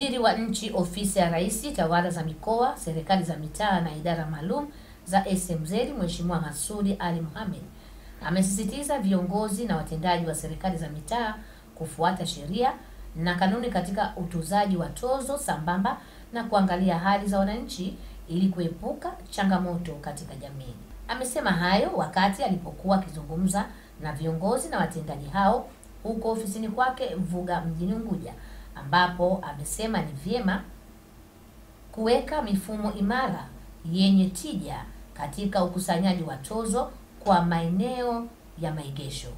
Waziri wa Nchi, Ofisi ya Rais, Tawala za Mikoa, Serikali za Mitaa na Idara Maalum za SMZ, Mheshimiwa Masudi Ali Mohamed amesisitiza viongozi na watendaji wa serikali za mitaa kufuata sheria na kanuni katika utozaji wa tozo sambamba na kuangalia hali za wananchi ili kuepuka changamoto katika jamii. Amesema hayo wakati alipokuwa akizungumza na viongozi na watendaji hao huko ofisini kwake Vuga mjini Unguja, ambapo amesema ni vyema kuweka mifumo imara yenye tija katika ukusanyaji wa tozo kwa maeneo ya maegesho.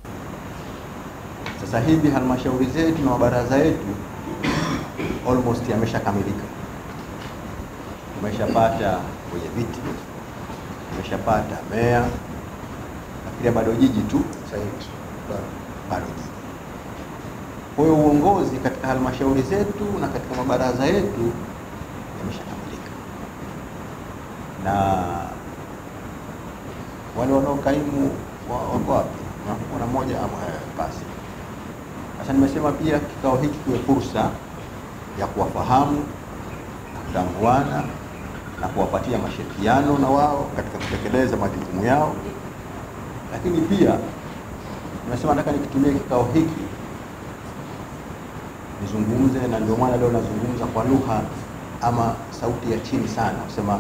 Sasa hivi halmashauri zetu na mabaraza yetu almost yameshakamilika. Tumeshapata kwenye viti, tumeshapata meya, lakini bado jiji tu sasa hivi bado jiji. Kwa hiyo uongozi katika halmashauri zetu na katika mabaraza yetu yameshakamilika, na wale wanaokaimu wako wapi? Kuna mmoja ama basi. Sasa nimesema pia kikao hiki kiwe fursa ya kuwafahamu, kutambuana na kuwapatia mashirikiano na wao katika kutekeleza majukumu yao. Lakini pia nimesema nataka nikitumie kikao hiki nizungumze, na ndio maana leo nazungumza kwa lugha ama sauti ya chini sana, kusema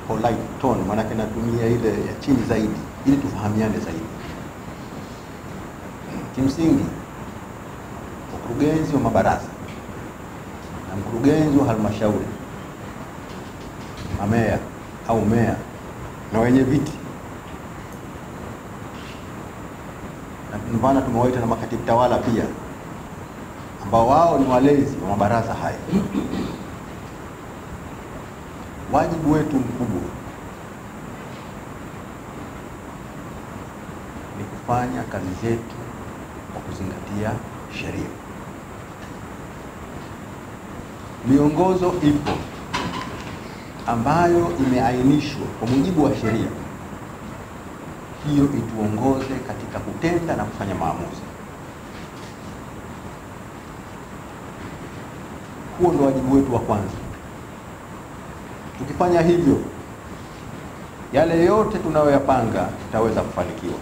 polite tone, maana natumia ile ya chini zaidi ili tufahamiane zaidi. Kimsingi mkurugenzi wa mabaraza na mkurugenzi wa halmashauri, mameya au meya na wenye viti, na mbana tumewaita na makatibu tawala pia, ambao wao ni walezi wa mabaraza haya. Wajibu wetu mkubwa ni kufanya kazi zetu kwa kuzingatia sheria. Miongozo ipo ambayo imeainishwa kwa mujibu wa sheria, hiyo ituongoze katika kutenda na kufanya maamuzi. Huo ndio wajibu wetu wa kwanza. Tukifanya hivyo, yale yote tunayoyapanga tutaweza kufanikiwa.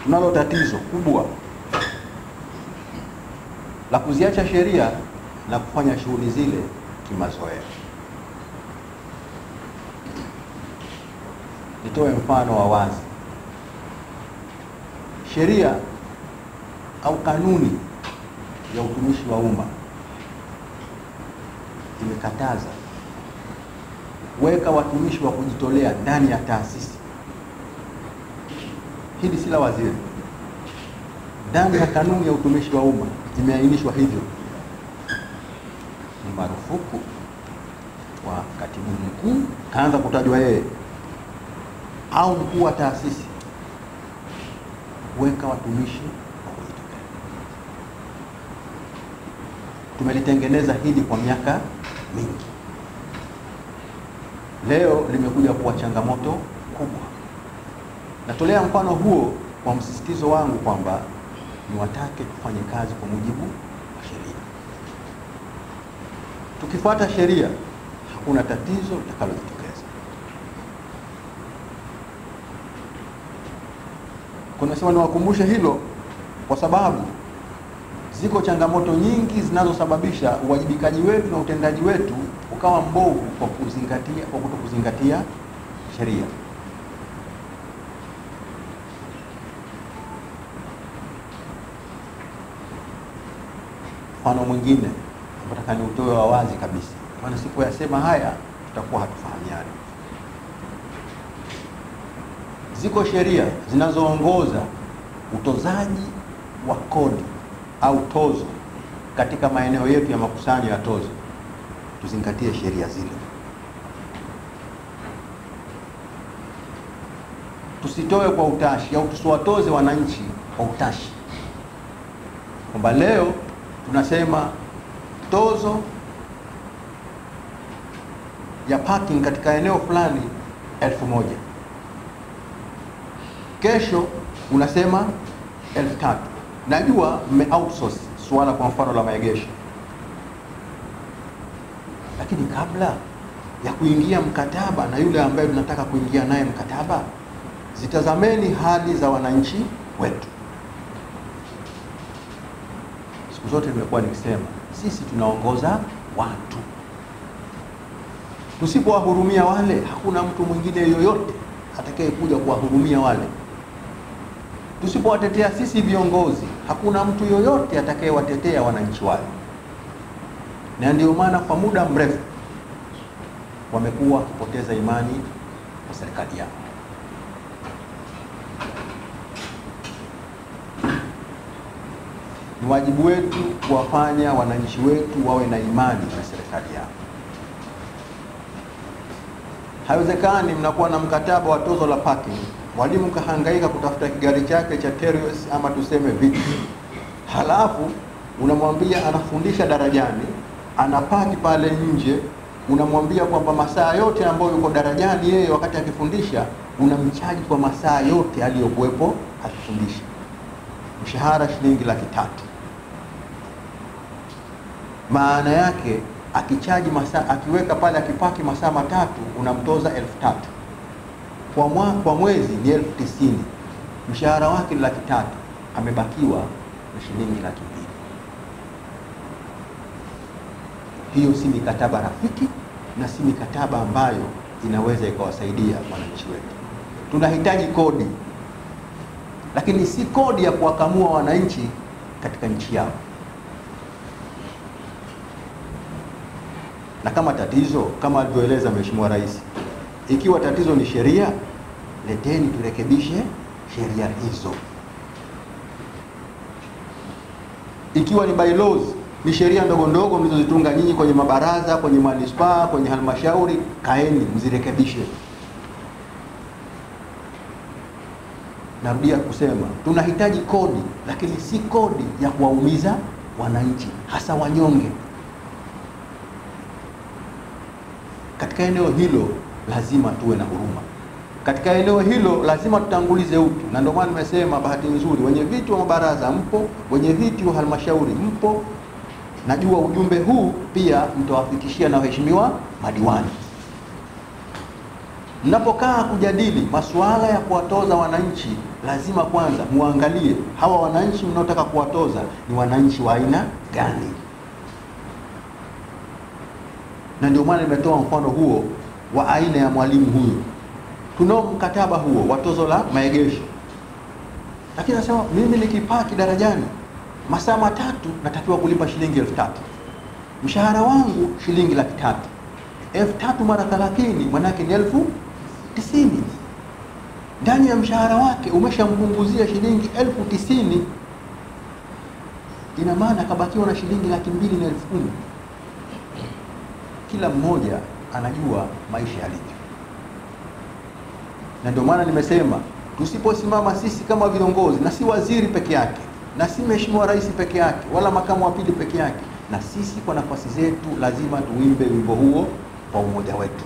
Tunalo tatizo kubwa la kuziacha sheria na kufanya shughuli zile kimazoea. Nitoe mfano wa wazi. Sheria au kanuni ya utumishi wa umma imekataza kuweka watumishi wa kujitolea ndani ya taasisi. Hili si la waziri. Ndani ya kanuni ya utumishi wa umma imeainishwa hivyo. Ni marufuku kwa katibu mkuu, kaanza kutajwa yeye, au mkuu wa taasisi kuweka watumishi wa kujitolea. Tumelitengeneza hili kwa miaka mingi. Leo limekuja kuwa changamoto kubwa. Natolea mfano huo kwa msisitizo wangu kwamba niwatake tufanye kazi kwa mujibu wa sheria. Tukifuata sheria, hakuna tatizo litakalojitokeza. Kuna sema niwakumbushe hilo kwa sababu ziko changamoto nyingi zinazosababisha uwajibikaji wetu na utendaji wetu ukawa mbovu kwa kutokuzingatia sheria. Mfano mwingine nataka niutoe wa wazi kabisa, maana sipoyasema haya tutakuwa hatufahamiani. Ziko sheria zinazoongoza utozaji wa kodi au tozo katika maeneo yetu ya makusanyo ya tozo. Tuzingatie sheria zile. Tusitoe kwa utashi au tusiwatoze wananchi kwa utashi, kwamba leo tunasema tozo ya parking katika eneo fulani 1000, kesho unasema 3000. Najua mme outsource suala kwa mfano la maegesho. Lakini kabla ya kuingia mkataba na yule ambaye tunataka kuingia naye mkataba, zitazameni hali za wananchi wetu. Siku zote nimekuwa nikisema sisi tunaongoza watu. Tusipowahurumia wale, hakuna mtu mwingine yoyote atakayekuja kuwahurumia wale. Tusipowatetea sisi viongozi, hakuna mtu yoyote atakayewatetea wananchi wale. Na ndio maana kwa muda mrefu wamekuwa wakipoteza imani kwa serikali yao. Ni wajibu wetu kuwafanya wananchi wetu wawe na imani na serikali yao. Haiwezekani mnakuwa na mkataba wa tozo la parking, mwalimu kahangaika kutafuta kigari chake cha Terios ama tuseme Vitz, halafu unamwambia anafundisha darajani, anapaki pale nje, unamwambia kwamba masaa yote ambayo yuko darajani yeye wakati akifundisha unamchaji kwa masaa yote aliyokuwepo akifundisha, mshahara shilingi 300,000. Maana yake akichaji masaa, akiweka pale akipaki masaa 3 unamtoza 3,000. Kwa mwezi ni 90,000. Mshahara wake ni 300,000, amebakiwa na shilingi 200,000. Hiyo si mikataba rafiki na si mikataba ambayo inaweza ikawasaidia wananchi wetu. Tunahitaji kodi, lakini si kodi ya kuwakamua wananchi katika nchi yao. Na kama tatizo, kama alivyoeleza Mheshimiwa Rais, ikiwa tatizo ni sheria, leteni turekebishe sheria hizo. Ikiwa ni bylaws, ni sheria ndogo ndogo mlizozitunga nyinyi kwenye mabaraza, kwenye manispaa, kwenye halmashauri, kaeni mzirekebishe. Narudia kusema, tunahitaji kodi, lakini si kodi ya kuwaumiza wananchi, hasa wanyonge. Katika eneo hilo lazima tuwe na huruma. Katika eneo hilo lazima tutangulize utu. Na ndio maana nimesema bahati nzuri wenye viti wa mabaraza mpo, wenye viti wa halmashauri mpo. Najua ujumbe huu pia mtawafikishia na waheshimiwa madiwani. Mnapokaa kujadili masuala ya kuwatoza wananchi, lazima kwanza muangalie hawa wananchi mnaotaka kuwatoza ni wananchi wa aina gani. Na ndio maana nimetoa mfano huo wa aina ya mwalimu huyu. Tunao mkataba huo wa tozo la maegesho. Lakini nasema mimi nikipaki darajani masaa 3 natakiwa kulipa shilingi 3,000. Mshahara wangu shilingi 300,000. 3,000 mara 30 manake ni 90,000. Ndani ya mshahara wake umeshampunguzia shilingi 90,000. Ina maana kabakiwa na shilingi 220,000. Kila mmoja anajua maisha yalivyo. Na ndio maana nimesema tusiposimama sisi kama viongozi, na si waziri peke yake, na si Mheshimiwa Rais peke yake, wala makamu wa pili peke yake, na sisi kwa nafasi zetu lazima tuimbe wimbo huo kwa umoja wetu.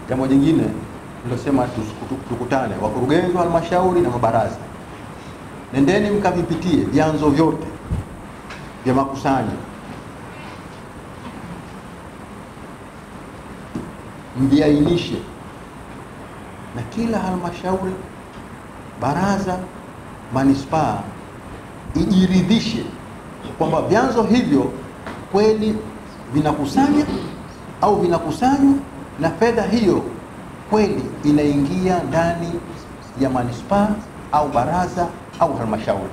Jambo jingine nilosema tukutane wakurugenzi wa halmashauri na mabaraza. Nendeni mkavipitie vyanzo vyote vya makusanyo. Mviainishe. Na kila halmashauri, baraza, manispaa ijiridhishe kwamba vyanzo hivyo kweli vinakusanya au vinakusanywa na fedha hiyo kweli inaingia ndani ya manispaa au baraza au halmashauri.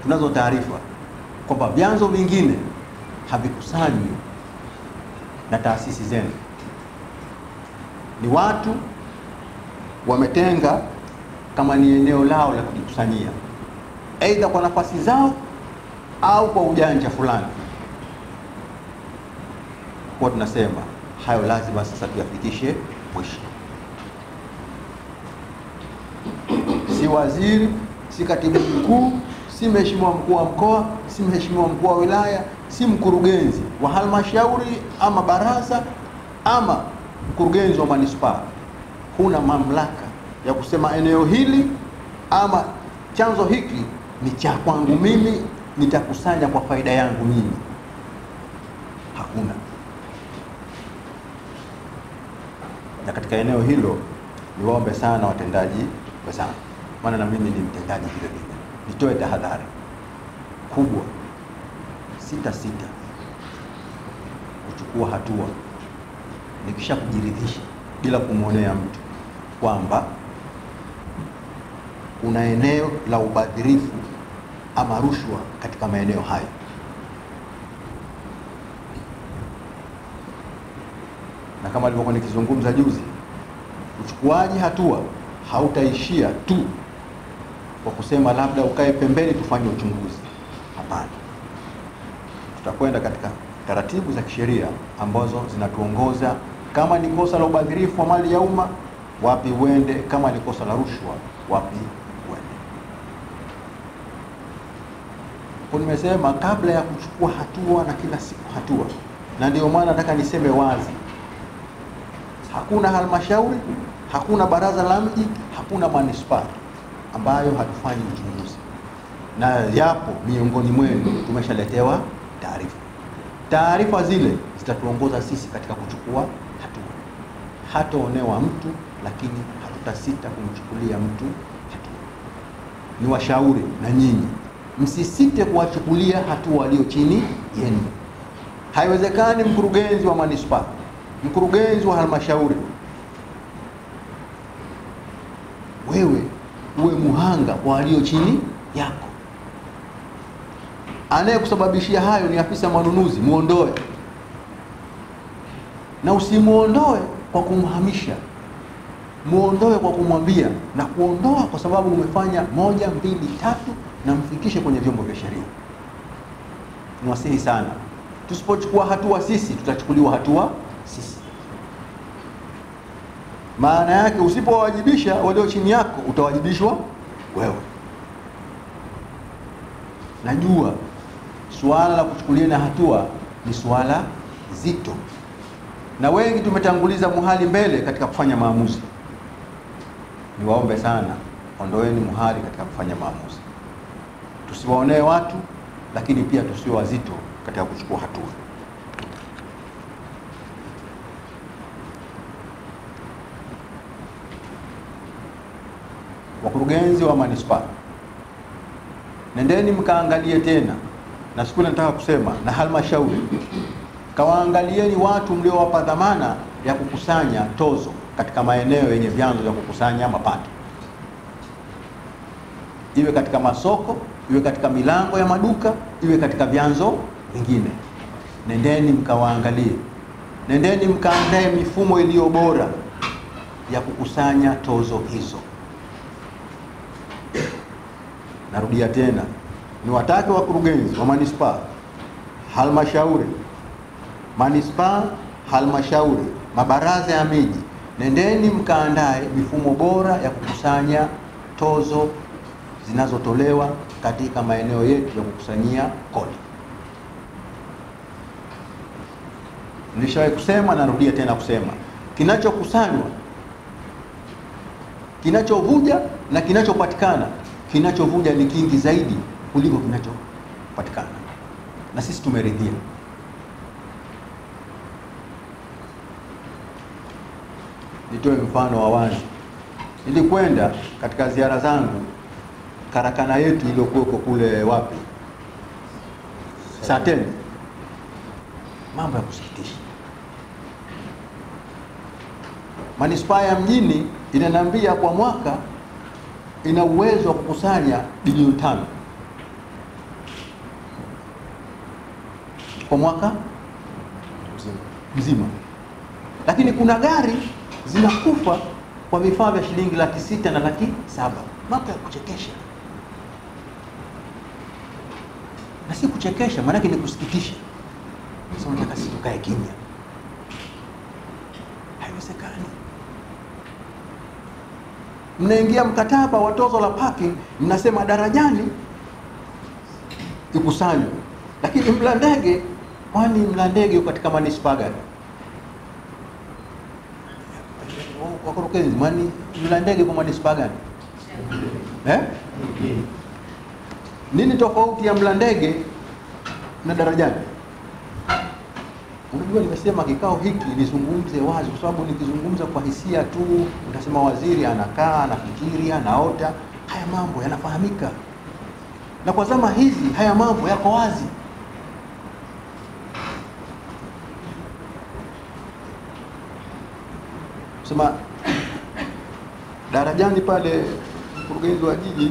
Tunazo taarifa kwamba vyanzo vingine havikusanywi na taasisi zenu. Ni watu wametenga kama ni eneo lao la kujikusanyia, aidha kwa nafasi zao au kwa ujanja fulani. Kwa tunasema hayo lazima sasa tuyafikishe mwisho. Si waziri, si katibu mkuu, si mheshimiwa mkuu wa mkoa, si mheshimiwa mkuu wa wilaya, si mkurugenzi wa halmashauri ama baraza ama mkurugenzi wa manispaa huna mamlaka ya kusema eneo hili ama chanzo hiki ni cha kwangu mimi, nitakusanya kwa faida yangu mimi. Hakuna. Na katika eneo hilo niwaombe sana watendaji wenzangu, maana na mimi ni mtendaji vile vile, nitoe tahadhari kubwa, sita kuchukua hatua nikisha kujiridhisha bila kumwonea mtu kwamba kuna eneo la ubadhirifu ama rushwa katika maeneo hayo. Na kama alivyokuwa nikizungumza juzi, uchukuaji hatua hautaishia tu kwa kusema labda ukae pembeni tufanye uchunguzi. Hapana, tutakwenda katika taratibu za kisheria ambazo zinatuongoza. Kama ni kosa la ubadhirifu wa mali ya umma, wapi uende? Kama ni kosa la rushwa, wapi uende? Kwa nimesema kabla ya kuchukua hatua na kila siku hatua, na ndio maana nataka niseme wazi, hakuna halmashauri, hakuna baraza la mji, hakuna manispaa ambayo hatufanyi uchunguzi. Na yapo miongoni mwenu tumeshaletewa taarifa. Taarifa zile zitatuongoza sisi katika kuchukua hatua. Hataonewa mtu, lakini hatutasita kumchukulia mtu hatua. Ni washauri na nyinyi, msisite kuwachukulia hatua walio chini yenu. Haiwezekani mkurugenzi wa manispaa, mkurugenzi wa halmashauri, wewe uwe muhanga kwa walio chini yako. Anayekusababishia hayo ni afisa manunuzi, muondoe. Na usimuondoe kwa kumhamisha, muondoe kwa kumwambia, na kuondoa kwa sababu umefanya 1, 2, 3, na mfikishe kwenye vyombo vya sheria. Niwasihi sana, tusipochukua hatua sisi, tutachukuliwa hatua sisi. Maana yake usipowajibisha walio chini yako, utawajibishwa wewe. Najua suala la kuchukulia hatua ni suala zito, na wengi tumetanguliza muhali mbele katika kufanya maamuzi. Niwaombe sana, ondoeni muhali katika kufanya maamuzi. Tusiwaonee watu, lakini pia tusiwe wazito katika kuchukua hatua. Wakurugenzi wa manispaa, nendeni mkaangalie tena, na siku nataka kusema na halmashauri, kawaangalieni watu mliowapa dhamana ya kukusanya tozo katika maeneo yenye vyanzo vya kukusanya mapato. Iwe katika masoko, iwe katika milango ya maduka, iwe katika vyanzo vingine. Nendeni mkawaangalie. Nendeni mkaandae mifumo iliyo bora ya kukusanya tozo hizo. Narudia tena, niwatake wakurugenzi wa manispaa, halmashauri, manispaa, halmashauri, mabaraza ya miji, nendeni mkaandae mifumo bora ya kukusanya tozo zinazotolewa katika maeneo yetu ya kukusanyia kodi. Nilishawahi kusema, narudia tena kusema, kinachokusanywa, kinachovuja na kinachopatikana, kinachovuja ni kingi zaidi kuliko kinachopatikana, na sisi tumeridhia. Nitoe mfano wa wazi. Nilikwenda katika ziara zangu karakana yetu iliyokuwa kule wapi, Sateni. Mambo ya kusikitisha. Manispaa ya mjini inaniambia kwa mwaka ina uwezo wa kukusanya bilioni 5 kwa mwaka mzima. Lakini kuna gari zinakufa kwa vifaa vya shilingi 600,000 na 700,000. Mambo ya kuchekesha. Na si kuchekesha, maana ni kusikitisha. Sasa nataka sisi tukae kimya. Haiwezekani. Mnaingia mkataba wa tozo la parking, mnasema darajani ikusanywe. Lakini Mlandege, kwani Mlandege yuko katika manispaa gani? wakurugenzi, mwani Mlandege kwa manispaa gani? Nini tofauti ya Mlandege na Darajani? Unajua, nimesema kikao hiki nizungumze wazi, kwa sababu nikizungumza kwa hisia tu utasema waziri anakaa anafikiria anaota. Haya mambo yanafahamika, na kwa zama hizi haya mambo yako wazi. Sema Darajani pale, mkurugenzi wa jiji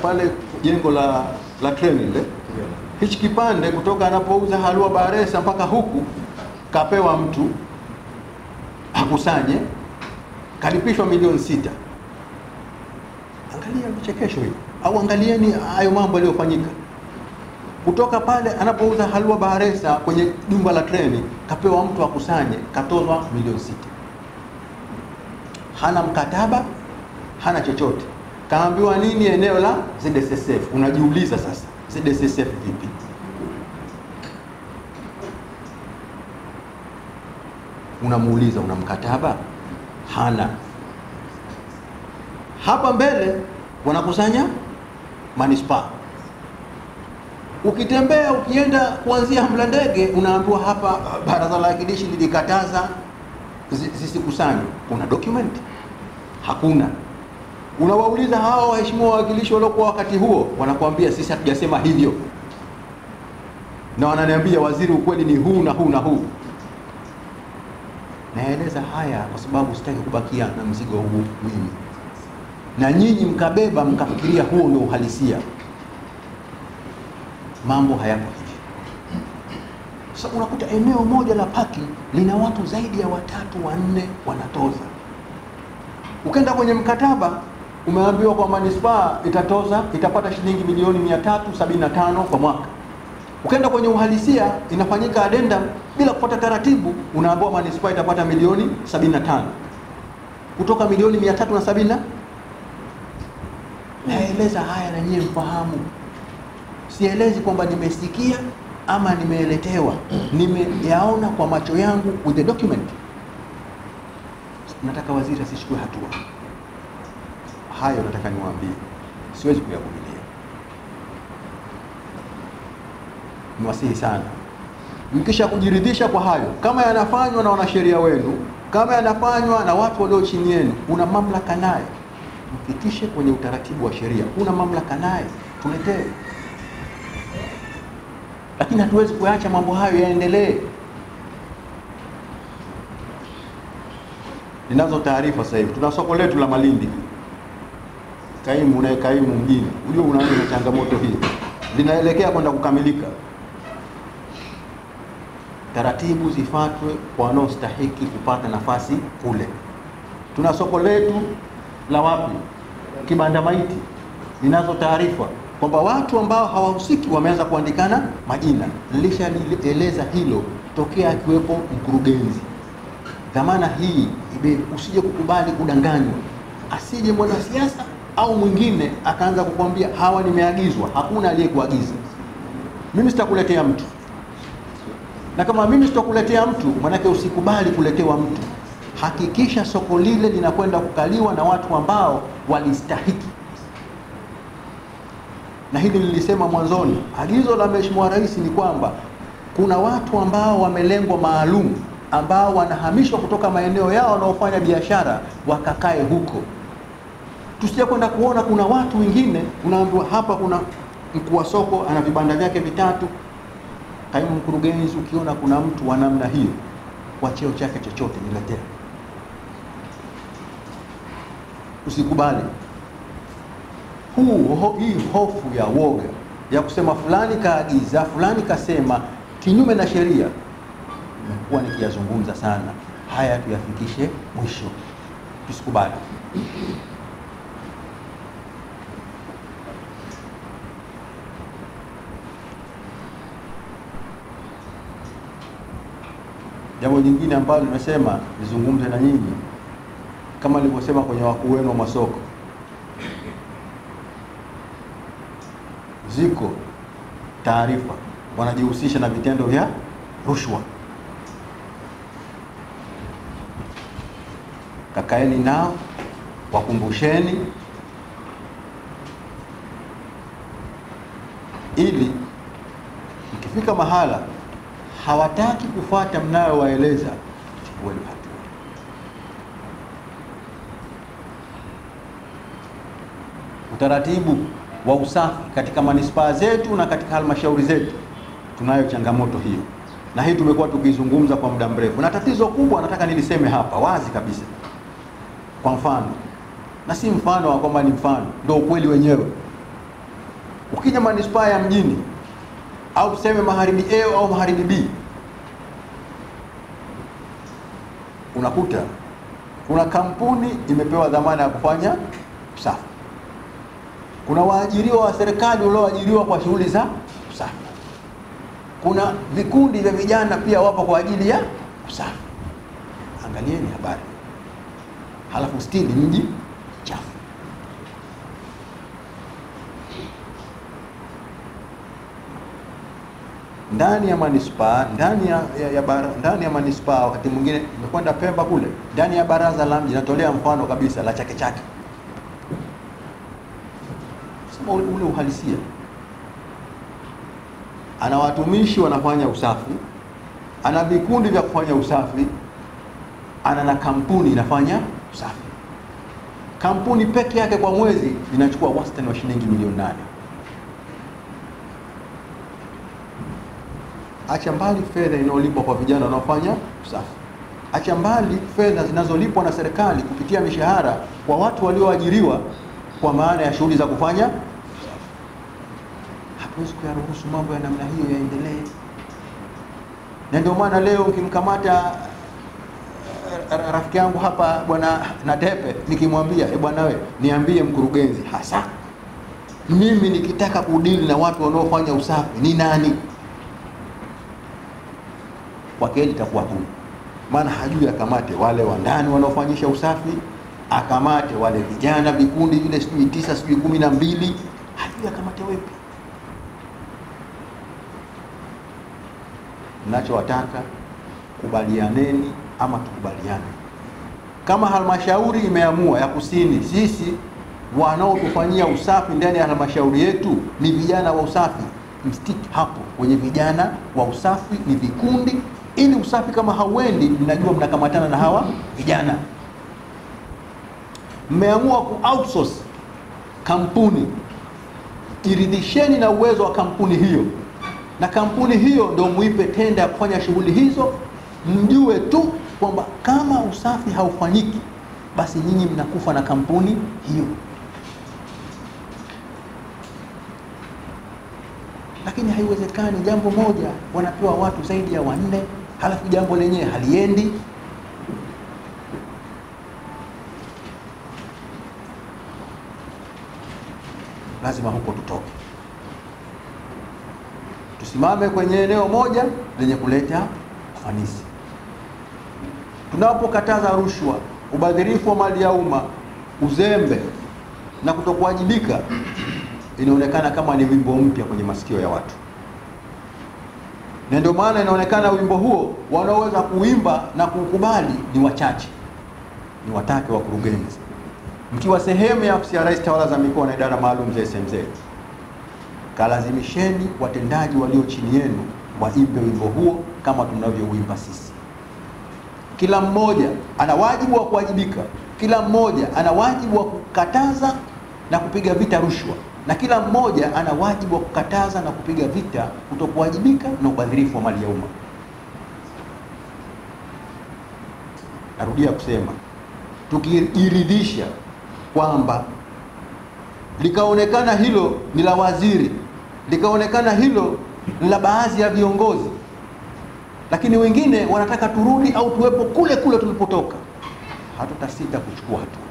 pale, jengo la treni ile, hichi kipande kutoka anapouza halua Baresa mpaka huku kapewa mtu akusanye, kalipishwa milioni 6. Angalia vichekesho hivi, au angalieni hayo mambo yaliyofanyika. Kutoka pale anapouza halua Baresa kwenye jumba la treni kapewa mtu akusanye, katozwa milioni 6. Hana mkataba, hana chochote. Kaambiwa nini? Eneo la ZSSF. Unajiuliza sasa, ZSSF vipi? Unamuuliza una mkataba? Hana. Hapa mbele wanakusanya manispaa. Ukitembea ukienda kuanzia Mlandege unaambiwa hapa baraza la wakilishi lilikataza zisikusanywe. Kuna document? Hakuna. Unawauliza hao waheshimiwa wawakilishi waliokuwa wakati huo, wanakuambia sisi hatujasema hivyo, na wananiambia waziri, ukweli ni huu na huu na huu. Naeleza haya kwa sababu sitaki kubakia na mzigo huu mimi, na nyinyi mkabeba mkafikiria huo ndio uhalisia. Mambo hayako hivi. Sasa unakuta eneo moja la parking lina watu zaidi ya 3-4 wanatoza. Ukenda kwenye mkataba umeambiwa kwa manispaa itapata shilingi milioni 375 kwa mwaka. Ukenda kwenye uhalisia inafanyika addendum bila kufuata taratibu, unaambiwa manispaa itapata milioni 75 kutoka milioni 370. Naeleza haya na nyie mfahamu. Sielezi kwamba nimesikia ama nimeeletewa, nimeyaona kwa macho yangu with the document. Nataka waziri asichukue hatua. Hayo nataka niwaambie, siwezi kuyavumilia. Niwasihi sana, mkisha kujiridhisha kwa hayo, kama yanafanywa na wanasheria wenu, kama yanafanywa na watu walio chini yenu, una mamlaka naye, mfikishe kwenye utaratibu wa sheria. Una mamlaka naye, tuletee. Lakini hatuwezi kuacha mambo hayo yaendelee. Ninazo taarifa sasa hivi, tuna soko letu la Malindi. Kaimu mjini, unajua unaanza na changamoto hii, linaelekea kwenda kukamilika. Taratibu zifuatwe kwa wanaostahiki kupata nafasi kule. Tuna soko letu la wapi? Kibanda Maiti. Ninazo taarifa kwamba watu ambao hawahusiki wameanza kuandikana majina. Nilishalieleza hilo tokea akiwepo mkurugenzi. Dhamana hii usije kukubali kudanganywa. Asije mwanasiasa au mwingine akaanza kukwambia hawa nimeagizwa. Hakuna aliyekuagiza. Mimi sitakuletea mtu. Na kama mimi sitakuletea mtu, manake usikubali kuletewa mtu. Hakikisha soko lile linakwenda kukaliwa na watu ambao walistahiki. Na hili nilisema mwanzoni, agizo la Mheshimiwa Rais ni kwamba kuna watu ambao wamelengwa maalum, ambao wanahamishwa kutoka maeneo yao wanaofanya biashara wakakae huko. Tusije kwenda kuona kuna watu wengine unaambiwa hapa kuna mkuu wa soko ana vibanda vyake 3. Kaimu mkurugenzi, ukiona kuna mtu wa namna hiyo kwa cheo chake chochote niletea. Usikubali. Hii hofu ya woga ya kusema fulani kaagiza, fulani kasema kinyume na sheria, nimekuwa nikiyazungumza sana. Haya tuyafikishe mwisho. Tusikubali. Jambo jingine ambalo nimesema nizungumze na nyinyi, kama nilivyosema kwenye wakuu wenu wa masoko, ziko taarifa wanajihusisha na vitendo vya rushwa. kakaeni nao, wakumbusheni, ili mkifika mahala hawataki kufuata mnayowaeleza, chukueni hatua. Utaratibu wa usafi katika manispaa zetu na katika halmashauri zetu, tunayo changamoto hiyo, na hii tumekuwa tukizungumza kwa muda mrefu, na tatizo kubwa nataka niliseme hapa wazi kabisa. Kwa mfano, na si mfano wa kwamba ni mfano, ndio ukweli wenyewe. Ukija manispaa ya Mjini au tuseme Magharibi A au Magharibi B, unakuta kuna kampuni imepewa dhamana ya kufanya usafi. Kuna waajiriwa wa serikali walioajiriwa kwa shughuli za usafi. Kuna vikundi vya vijana pia wapo kwa ajili ya usafi. Angalieni habari. Halafu stili mji chafu. Ndani ya manispaa, ndani ya manispaa, wakati mwingine nimekwenda Pemba kule, ndani ya baraza la mji, natolea mfano kabisa la Chake Chake. Sema ule uhalisia. Ana watumishi wanafanya usafi, ana vikundi vya kufanya usafi, ana na kampuni inafanya usafi. Kampuni peke yake kwa mwezi inachukua wastani wa shilingi milioni 8. Acha mbali fedha inayolipwa kwa vijana wanaofanya usafi. Acha mbali fedha zinazolipwa na serikali kupitia mishahara kwa watu walioajiriwa kwa maana ya shughuli za kufanya usafi. Hatuwezi kuyaruhusu mambo ya namna hiyo yaendelee. Na ndio maana leo ukimkamata rafiki yangu hapa bwana Natepe, nikimwambia bwana wewe niambie mkurugenzi hasa mimi nikitaka kudili na watu wanaofanya usafi ni nani, kwa kweli itakuwa tu, maana hajui akamate wale wa ndani wanaofanyisha usafi, akamate wale vijana vikundi vile 9 12, hajui akamate wapi. Ninachowataka, kubalianeni ama tukubaliane. Kama halmashauri imeamua ya Kusini, sisi wanaotufanyia usafi ndani ya halmashauri yetu ni vijana wa usafi, mstiki hapo kwenye vijana wa usafi, ni vikundi, ili usafi kama hauendi mnajua mnakamatana na hawa vijana. Mmeamua ku outsource kampuni, iridhisheni na uwezo wa kampuni hiyo, na kampuni hiyo ndio muipe tenda ya kufanya shughuli hizo. Mjue tu kwamba kama usafi haufanyiki, basi nyinyi mnakufa na kampuni hiyo. Lakini haiwezekani jambo moja wanapewa watu zaidi ya 4, halafu jambo lenyewe haliendi. Lazima huko tutoke, tusimame kwenye eneo moja lenye kuleta ufanisi. Tunapokataza rushwa, ubadhirifu wa mali ya umma, uzembe na kutokuwajibika, inaonekana kama ni wimbo mpya kwenye masikio ya watu. Na ndio maana inaonekana wimbo huo wanaoweza kuimba na kukubali ni wachache. Ni watake wakurugenzi, mkiwa sehemu ya ofisi ya Rais Tawala za Mikoa na idara maalum za SMZ, kalazimisheni watendaji walio chini yenu waimbe wimbo huo kama tunavyouimba sisi. Kila mmoja ana wajibu wa kuwajibika, kila mmoja ana wajibu wa kukataza na kupiga vita rushwa, na kila mmoja ana wajibu wa kukataza na kupiga vita kutokuwajibika na ubadhirifu wa mali ya umma. Narudia kusema, tukijiridhisha kwamba likaonekana hilo ni la waziri, likaonekana hilo ni la baadhi ya viongozi, lakini wengine wanataka turudi au tuwepo kule kule tulipotoka, hatutasita kuchukua hatua.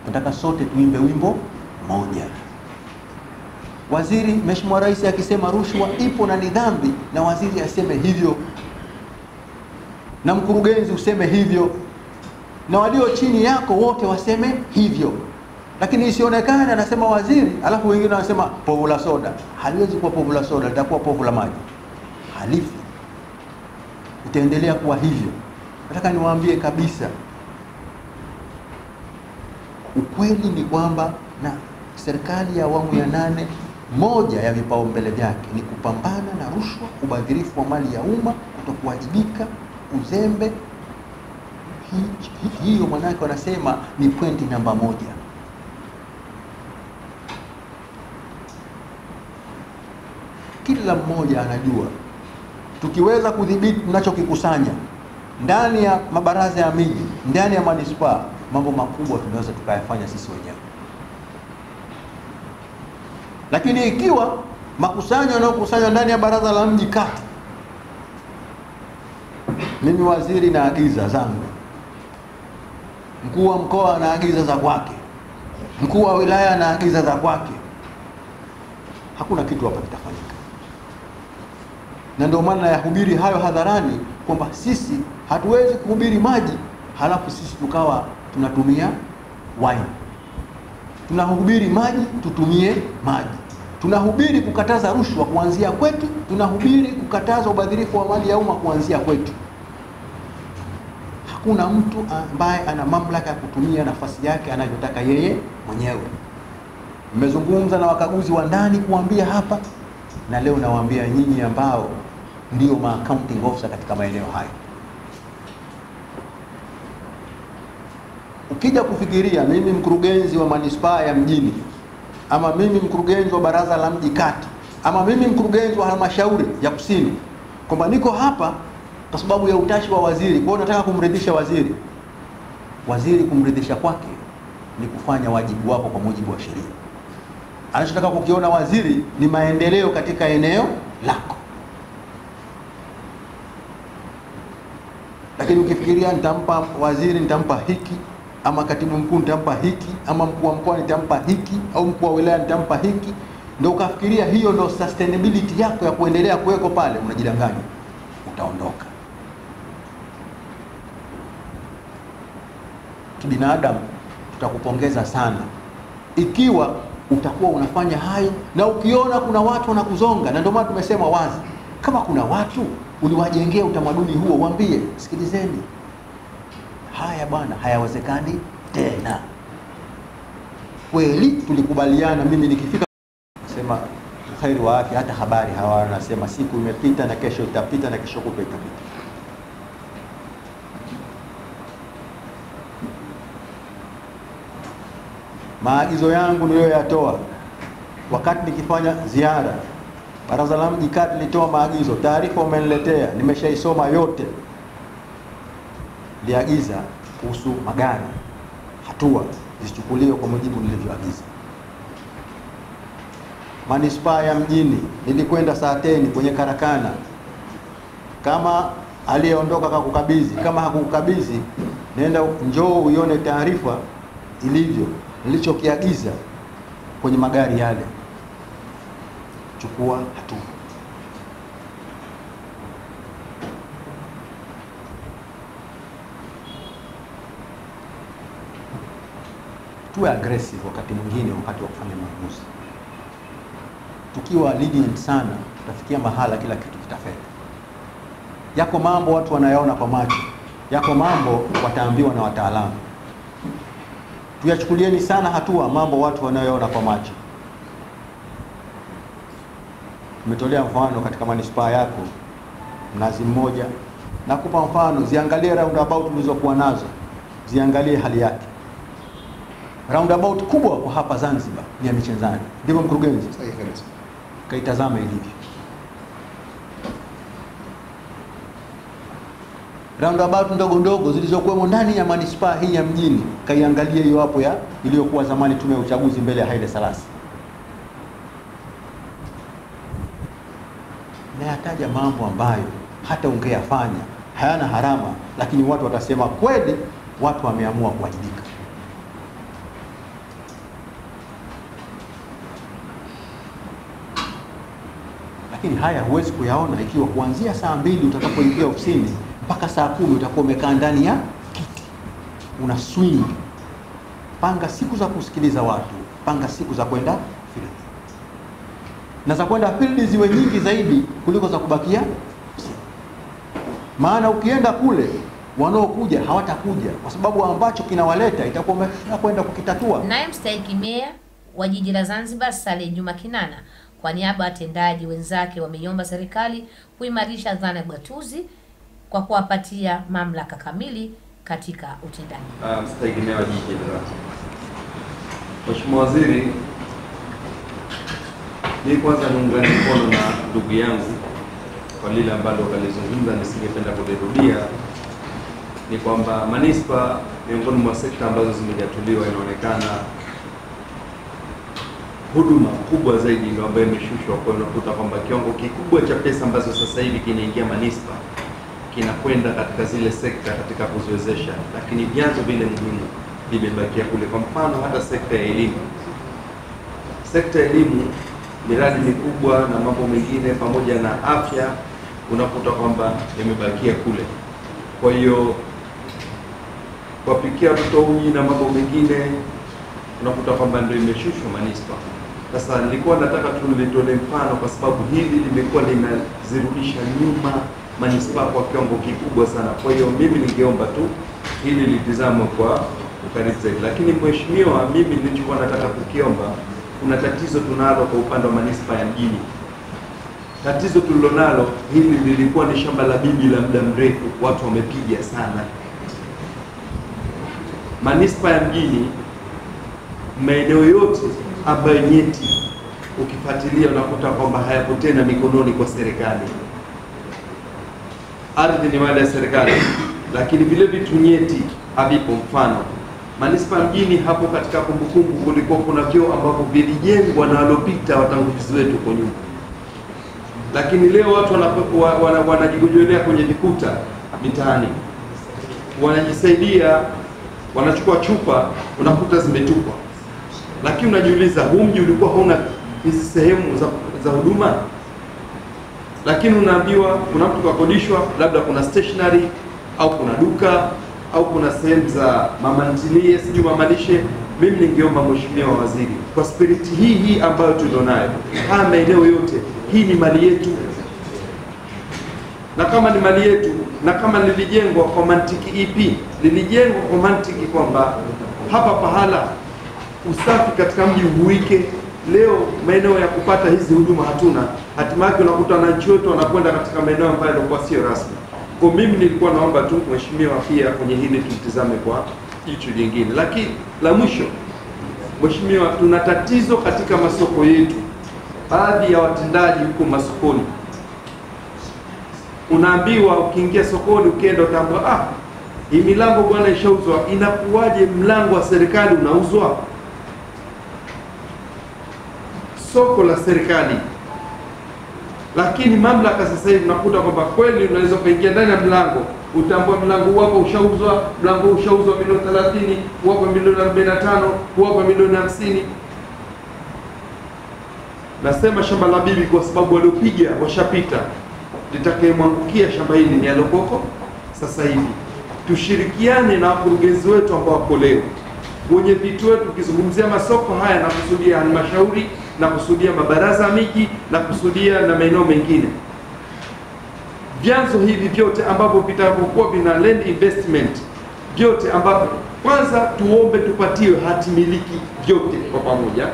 Nataka sote tuimbe wimbo moja. Waziri, Mheshimiwa Rais akisema rushwa ipo na ni dhambi, na waziri aseme hivyo, na mkurugenzi useme hivyo, na walio chini yako wote waseme hivyo. Lakini isionekane anasema waziri alafu wengine wanasema povu la soda. Haliwezi kuwa povu la soda, litakuwa povu la maji. Halifi. Itaendelea kuwa hivyo. Nataka niwaambie kabisa, ukweli ni kwamba na serikali ya awamu ya 8, moja ya vipaumbele vyake ni kupambana na rushwa, ubadhirifu wa mali ya umma, kutokuwajibika, uzembe. Hiyo manake wanasema ni pointi namba 1. Kila mmoja anajua tukiweza kudhibiti tunachokikusanya ndani ya mabaraza ya miji, ndani ya manispaa, mambo makubwa tunaweza tukayafanya sisi wenyewe. Lakini ikiwa makusanyo yanayokusanywa ndani ya baraza la mji kati, mimi waziri naagiza zangu, mkuu wa mkoa anaagiza za kwake, mkuu wa wilaya anaagiza za kwake, hakuna kitu hapa kitafanyika. Na ndio maana yahubiri hayo hadharani kwamba sisi hatuwezi kuhubiri maji halafu sisi tukawa tunatumia wine. Tunahubiri maji, tutumie maji. Tunahubiri kukataza rushwa kuanzia kwetu, tunahubiri kukataza ubadhirifu wa mali ya umma kuanzia kwetu. Hakuna mtu ambaye ana mamlaka ya kutumia nafasi yake anavyotaka yeye mwenyewe. Nimezungumza na wakaguzi wa ndani kuambia hapa, na leo nawaambia nyinyi ambao ndio accounting officer katika maeneo haya. Ukija kufikiria mimi mkurugenzi wa manispaa ya mjini, ama mimi mkurugenzi wa baraza la mji kati, ama mimi mkurugenzi wa halmashauri ya kusini, kwamba niko hapa kwa sababu ya utashi wa waziri, kwa hiyo nataka kumridhisha waziri. Waziri kumridhisha kwake ni kufanya wajibu wako kwa mujibu wa sheria. Anachotaka kukiona waziri ni maendeleo katika eneo lako. Lakini ukifikiria nitampa waziri nitampa hiki, ama katibu mkuu nitampa hiki, ama mkuu wa mkoa nitampa hiki, au mkuu wa wilaya nitampa hiki, ndio ukafikiria hiyo ndio sustainability yako ya kuendelea kuweko pale, unajidanganya, utaondoka. Kibinadamu tutakupongeza sana ikiwa utakuwa unafanya hayo, na ukiona kuna watu wanakuzonga. Na ndio maana tumesema wazi, kama kuna watu uliwajengea utamaduni huo, waambie sikilizeni, haya bwana hayawezekani tena. Kweli tulikubaliana, mimi nikifika sema khairi wa afya, hata habari hawana, nasema siku imepita na kesho itapita na kesho kutwa itapita. Maagizo yangu niliyoyatoa wakati nikifanya ziara baraza la mji kati, nilitoa maagizo, taarifa umeniletea, nimeshaisoma yote. Niliagiza kuhusu magari, hatua zichukuliwe kwa mujibu nilivyoagiza. Manispaa ya mjini nilikwenda saa 10 kwenye karakana, kama aliyeondoka kakukabidhi, kama hakukabidhi nenda njoo uione taarifa ilivyo nilichokiagiza kwenye magari yale. Chukua hatua. Tuwe aggressive wakati mwingine, wakati wa kufanya maamuzi. Tukiwa lenient sana, tutafikia mahala kila kitu kitafeli. Yako mambo watu wanayaona kwa macho, yako mambo wataambiwa na wataalamu. Tuyachukulieni sana hatua mambo watu wanayoona kwa macho. Umetolea mfano katika manispaa yako Mnazi Mmoja, nakupa mfano, ziangalie roundabout tulizokuwa nazo, ziangalie hali yake. Roundabout kubwa kwa hapa Zanzibar ni ya Michenzani, ndivyo mkurugenzi? Sahihi kabisa. Kaitazama ilivyo. Roundabout ndogo ndogo zilizokuwa ndani ya manispaa hii ya mjini, kaiangalie hiyo hapo ya iliyokuwa zamani tume ya uchaguzi mbele ya Haile Selassie. Na yataja mambo ambayo hata ungeyafanya hayana harama, lakini watu watasema kweli watu wameamua kuwajibika. Lakini haya huwezi kuyaona ikiwa kuanzia saa 2 utakapoingia ofisini mpaka saa 10 utakuwa umekaa ndani ya kiti, una swing. Panga siku za kusikiliza watu, panga siku za kwenda field, na za kwenda field ziwe nyingi zaidi kuliko za kubakia. Maana ukienda kule wanaokuja hawatakuja, kwa sababu ambacho kinawaleta itakuwa kwenda kukitatua. Naye mstahiki meya wa jiji la Zanzibar Saleh Juma Kinana kwa niaba ya watendaji wenzake wameiomba serikali kuimarisha dhana ya ugatuzi kwa kuwapatia mamlaka kamili katika utendaji. Mstahiki meya wa jiji la Zanzibar, Mheshimiwa Waziri, ni kwanza niungane mkono na ndugu yangu kwa lile ambalo kalizungumza, nisingependa kulirudia. Ni kwamba manispa miongoni mwa sekta ambazo zimejatuliwa, inaonekana huduma kubwa zaidi ndio ambayo imeshushwa. Kwa unakuta kwamba kiwango kikubwa cha pesa ambazo sasa hivi kinaingia manispa kinakwenda katika zile sekta katika kuziwezesha, lakini vyanzo vile muhimu vimebakia kule. Kwa mfano hata sekta ya elimu, miradi mikubwa na mambo mengine pamoja na afya, unakuta kwamba yamebakia kule. Kwa hiyo kuwapikia watoto uji na mambo mengine unakuta kwamba ndio imeshushwa manispa. Sasa nilikuwa nataka tulitole mfano kwa sababu hili limekuwa linazirudisha nyuma manispa kwa kiwango kikubwa sana. Kwa hiyo mimi ningeomba tu hili litizamwe kwa ukaribu zaidi. Lakini mheshimiwa, mimi nilichokuwa nataka kukiomba, kuna tatizo tunalo kwa upande wa manispa ya mjini. Tatizo tulilonalo, hili lilikuwa ni shamba la bibi la muda mrefu, watu wamepiga sana. Manispa ya mjini, maeneo yote ambayo nyeti ukifuatilia unakuta kwamba hayapo tena mikononi kwa serikali. Ardhi ni mali ya serikali, lakini vile vitu nyeti havipo. Mfano, manispa mjini hapo katika kumbukumbu kulikuwa kuna vyoo ambavyo vilijengwa na walopita watangulizi wetu kwa nyuma. Lakini leo watu wanajigojolea kwenye vikuta mitaani, wanajisaidia, wanachukua chupa, unakuta zimetupwa. Lakini unajiuliza, huu mji ulikuwa hauna hizi sehemu za huduma? Lakini unaambiwa kuna mtu kakodishwa, labda kuna stationery au kuna duka au kuna sehemu za mama ntilie, sijui mamalishe. Mimi ningeomba Mheshimiwa Waziri, kwa spiriti hii ambayo tulionayo, haya maeneo yote, hii ni mali yetu. Na kama ni mali yetu, na kama lilijengwa kwa mantiki ipi? Lilijengwa kwa mantiki kwamba hapa pahala usafi katika mji uhuike. Leo maeneo ya kupata hizi huduma hatuna, hatimaye unakuta wananchi wetu wanakwenda katika maeneo ambayo yalikuwa sio rasmi. Kwa mimi nilikuwa naomba tu mheshimiwa, pia kwenye hili tutizame kwa jicho jingine. Lakini la mwisho, mheshimiwa, tuna tatizo katika masoko yetu. Baadhi ya watendaji huko masokoni, unaambiwa ukiingia sokoni, ukienda utaambiwa hii milango bwana ishauzwa. Inakuwaje mlango wa serikali unauzwa? Soko la serikali. Lakini mamlaka sasa hivi unakuta kwamba kweli unaweza kuingia ndani ya mlango, utambua mlango wako ushauzwa, mlango ushauzwa milioni 30, wako milioni 45, wako milioni 50. Nasema shamba la bibi kwa sababu waliopiga washapita. Litakayemwangukia shamba hili ni alokoko sasa hivi. Tushirikiane na wakurugenzi wetu ambao wako leo, wenye vitu wetu, ukizungumzia masoko haya na kusudia halmashauri, na kusudia mabaraza ya miji, na kusudia na maeneo mengine. Vyanzo hivi vyote ambavyo vitakuwa vina land investment, vyote ambavyo kwanza tuombe tupatiwe hati miliki vyote kwa pamoja.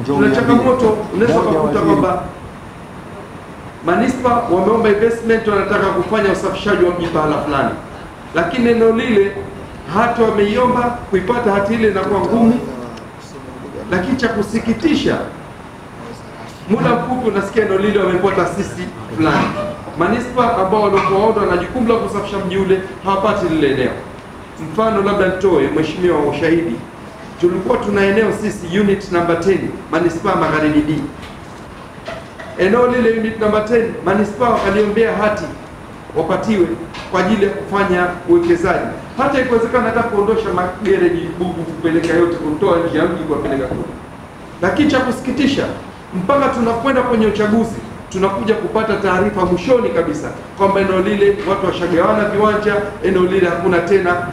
Tuna changamoto, unaweza kukuta kwamba manispa wameomba investment, wanataka kufanya usafishaji wa mji pahala fulani, lakini eneo lile hata wameiomba kuipata hati ile inakuwa ngumu. Lakini cha kusikitisha, muda mfupi unasikia eneo lile wamepata taasisi fulani. Manispa ambao walikuwa na jukumu la kusafisha mji ule hawapati lile eneo. Mfano labda nitoe mheshimiwa wa ushahidi, tulikuwa tuna eneo sisi unit number 10 manispa Magharibi D. Eneo lile unit number 10 manispa wakaliombea hati wapatiwe kwa ajili ya kufanya uwekezaji. Hata ikiwezekana hata kuondosha magereji bubu, kupeleka yote, kutoa nje ya mji kuwapeleka kule. Lakini cha kusikitisha, mpaka tunakwenda kwenye uchaguzi tunakuja kupata taarifa mwishoni kabisa kwamba eneo lile watu washagawana viwanja, eneo lile hakuna tena.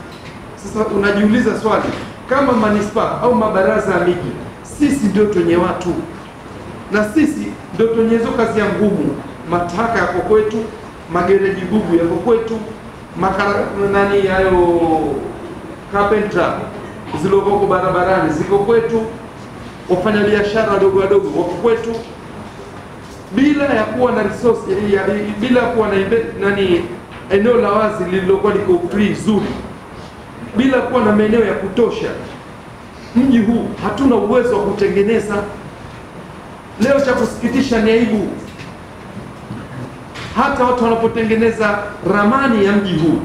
Sasa unajiuliza swali, kama manispa au mabaraza ya miji, sisi ndio twenye watu na sisi ndio twenye hizo kazi ya ngumu. Mataka yako kwetu, magereji bubu yako kwetu, nani hayo carpenter zilizoko barabarani ziko kwetu, wafanya biashara wadogo wadogo wako kwetu, bila ya kuwa na resource bila kuwa na nani eneo la wazi lililokuwa liko free zuri, bila kuwa na maeneo ya kutosha. Mji huu hatuna uwezo wa kutengeneza. Leo cha kusikitisha ni aibu, hata watu wanapotengeneza ramani ya mji huu,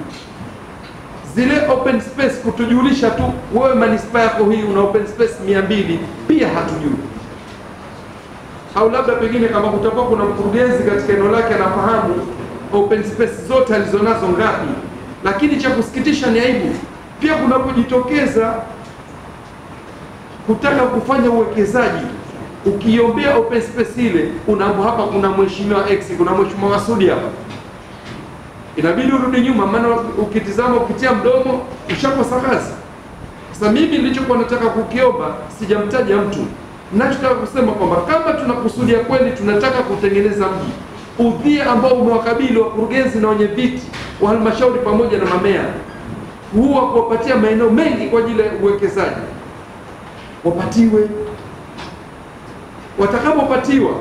zile open space kutujulisha tu, wewe manispaa yako hii una open space 200, pia hatujui. Au labda pengine kama kutakuwa kuna mkurugenzi katika eneo lake anafahamu open space zote alizonazo ngapi. Lakini cha kusikitisha ni aibu pia kunapojitokeza kutaka kufanya uwekezaji, ukiombea open space ile unaambiwa hapa kuna mheshimiwa X, kuna mheshimiwa Masudi hapa, inabidi urudi nyuma, maana ukitizama ukitia mdomo ushakosa kazi. Sasa mimi nilichokuwa nataka kukiomba, sijamtaja mtu, ninachotaka kusema kwamba kama tunakusudia kweli tunataka kutengeneza mji, udhia ambao umewakabili wakurugenzi na wenye viti wa halmashauri pamoja na mamea huwa kuwapatia maeneo mengi kwa ajili ya uwekezaji, wapatiwe. Watakapopatiwa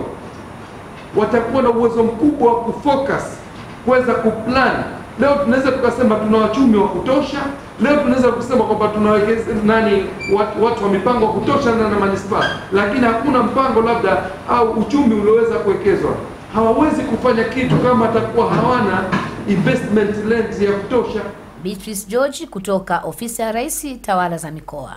watakuwa na uwezo mkubwa wa kufocus, kuweza kuplan. Leo tunaweza tukasema tuna wachumi wa kutosha, leo tunaweza kusema kwamba tunawekeza watu wa mipango wa kutosha na manispaa, lakini hakuna mpango labda au uchumi ulioweza kuwekezwa. Hawawezi kufanya kitu kama atakuwa hawana investment lens ya kutosha. Beatrice George kutoka Ofisi ya Rais, Tawala za Mikoa.